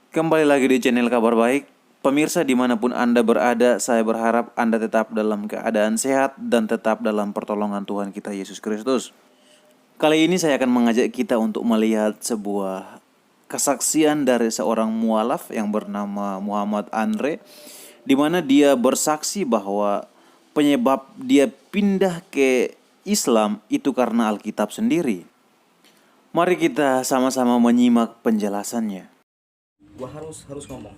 Kembali lagi di channel Kabar Baik. Pemirsa dimanapun Anda berada, saya berharap Anda tetap dalam keadaan sehat dan tetap dalam pertolongan Tuhan kita Yesus Kristus. Kali ini saya akan mengajak kita untuk melihat sebuah kesaksian dari seorang mualaf yang bernama Muhammad Andre, di mana dia bersaksi bahwa penyebab dia pindah ke Islam itu karena Alkitab sendiri. Mari kita sama-sama menyimak penjelasannya. Gua harus ngomong,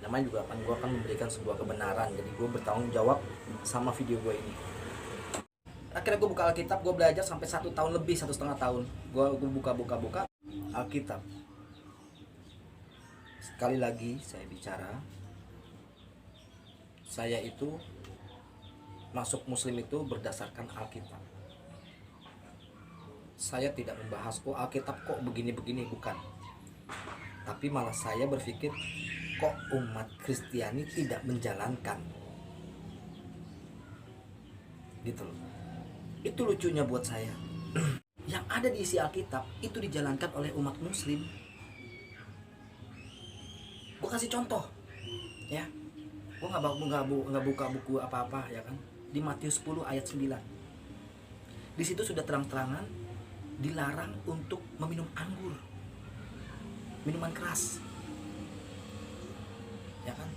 namanya juga kan gua akan memberikan sebuah kebenaran, jadi gua bertanggung jawab sama video gua ini. Akhirnya gua buka Alkitab, gua belajar sampai 1 tahun lebih, 1,5 tahun gua buka Alkitab. Sekali lagi saya bicara, saya itu masuk Muslim itu berdasarkan Alkitab. Saya tidak membahas Alkitab kok begini-begini, bukan. Tapi malah saya berpikir kok umat Kristiani tidak menjalankan. Gitu loh. Itu lucunya buat saya. Yang ada di isi Alkitab itu dijalankan oleh umat Muslim. Gue kasih contoh, ya. Gue nggak buka buku apa-apa, ya kan. Di Matius 10 ayat 9. Di situ sudah terang-terangan dilarang untuk meminum anggur, minuman keras, ya kan.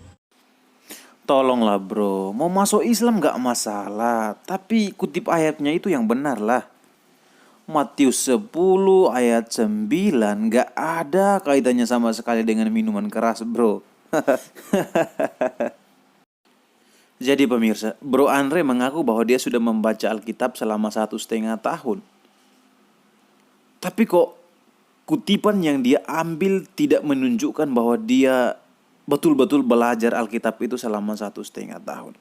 Tolonglah bro, mau masuk Islam gak masalah, tapi kutip ayatnya itu yang benar lah. Matius 10 ayat 9 gak ada kaitannya sama sekali dengan minuman keras bro. Jadi pemirsa, Bro Andre mengaku bahwa dia sudah membaca Alkitab selama 1,5 tahun. Tapi kok kutipan yang dia ambil tidak menunjukkan bahwa dia betul-betul belajar Alkitab itu selama 1,5 tahun.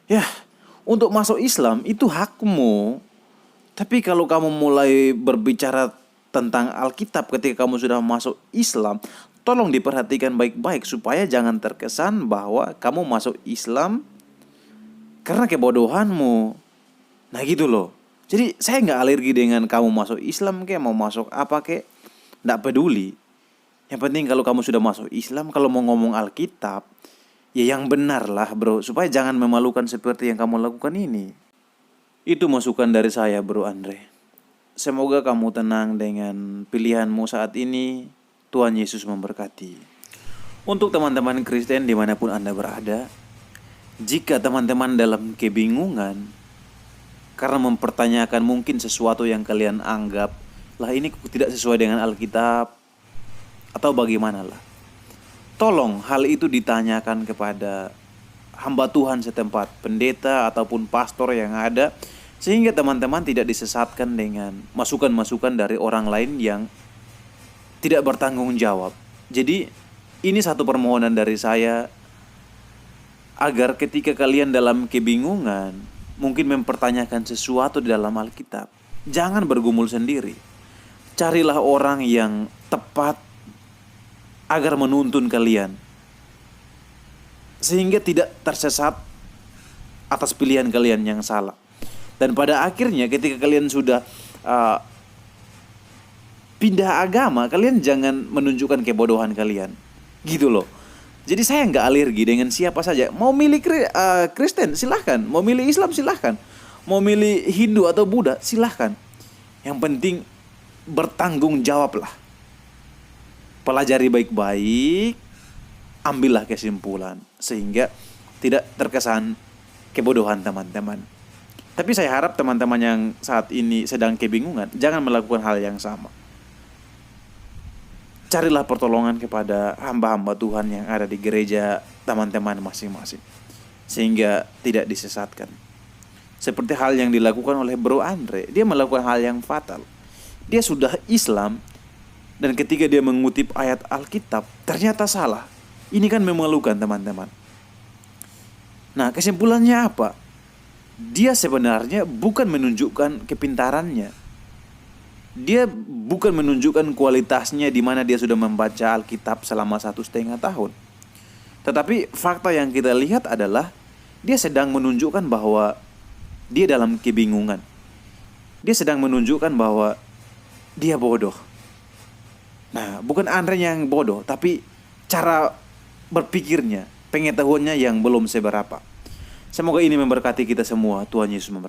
Ya, untuk masuk Islam itu hakmu. Tapi kalau kamu mulai berbicara tentang Alkitab ketika kamu sudah masuk Islam, tolong diperhatikan baik-baik supaya jangan terkesan bahwa kamu masuk Islam karena kebodohanmu. Nah gitu loh. Jadi saya nggak alergi dengan kamu masuk Islam kayak mau masuk apa kayak, nggak peduli. Yang penting kalau kamu sudah masuk Islam, kalau mau ngomong Alkitab, ya yang benar lah bro, supaya jangan memalukan seperti yang kamu lakukan ini. Itu masukan dari saya Bro Andre. Semoga kamu tenang dengan pilihanmu saat ini. Tuhan Yesus memberkati. Untuk teman-teman Kristen dimanapun Anda berada, jika teman-teman dalam kebingungan karena mempertanyakan mungkin sesuatu yang kalian anggap lah ini tidak sesuai dengan Alkitab atau bagaimanalah, tolong hal itu ditanyakan kepada hamba Tuhan setempat, pendeta ataupun pastor yang ada, sehingga teman-teman tidak disesatkan dengan masukan-masukan dari orang lain yang tidak bertanggung jawab. Jadi ini satu permohonan dari saya, agar ketika kalian dalam kebingungan mungkin mempertanyakan sesuatu di dalam Alkitab, jangan bergumul sendiri. Carilah orang yang tepat agar menuntun kalian, sehingga tidak tersesat atas pilihan kalian yang salah. Dan pada akhirnya ketika kalian sudah pindah agama, kalian jangan menunjukkan kebodohan kalian. Gitu loh. Jadi saya nggak alergi dengan siapa saja. Mau milih Kristen silahkan, mau milih Islam silahkan, mau milih Hindu atau Buddha silahkan. Yang penting bertanggung jawablah. Pelajari baik-baik, ambillah kesimpulan sehingga tidak terkesan kebodohan teman-teman. Tapi saya harap teman-teman yang saat ini sedang kebingungan jangan melakukan hal yang sama. Carilah pertolongan kepada hamba-hamba Tuhan yang ada di gereja teman-teman masing-masing, sehingga tidak disesatkan. Seperti hal yang dilakukan oleh Bro Andre, dia melakukan hal yang fatal. Dia sudah Islam, dan ketika dia mengutip ayat Alkitab, ternyata salah. Ini kan memalukan teman-teman. Nah kesimpulannya apa? Dia sebenarnya bukan menunjukkan kepintarannya. Dia bukan menunjukkan kualitasnya di mana dia sudah membaca Alkitab selama 1,5 tahun. Tetapi fakta yang kita lihat adalah dia sedang menunjukkan bahwa dia dalam kebingungan. Dia sedang menunjukkan bahwa dia bodoh. Nah, bukan Andre yang bodoh, tapi cara berpikirnya, pengetahuannya yang belum seberapa. Semoga ini memberkati kita semua. Tuhan Yesus memberkati.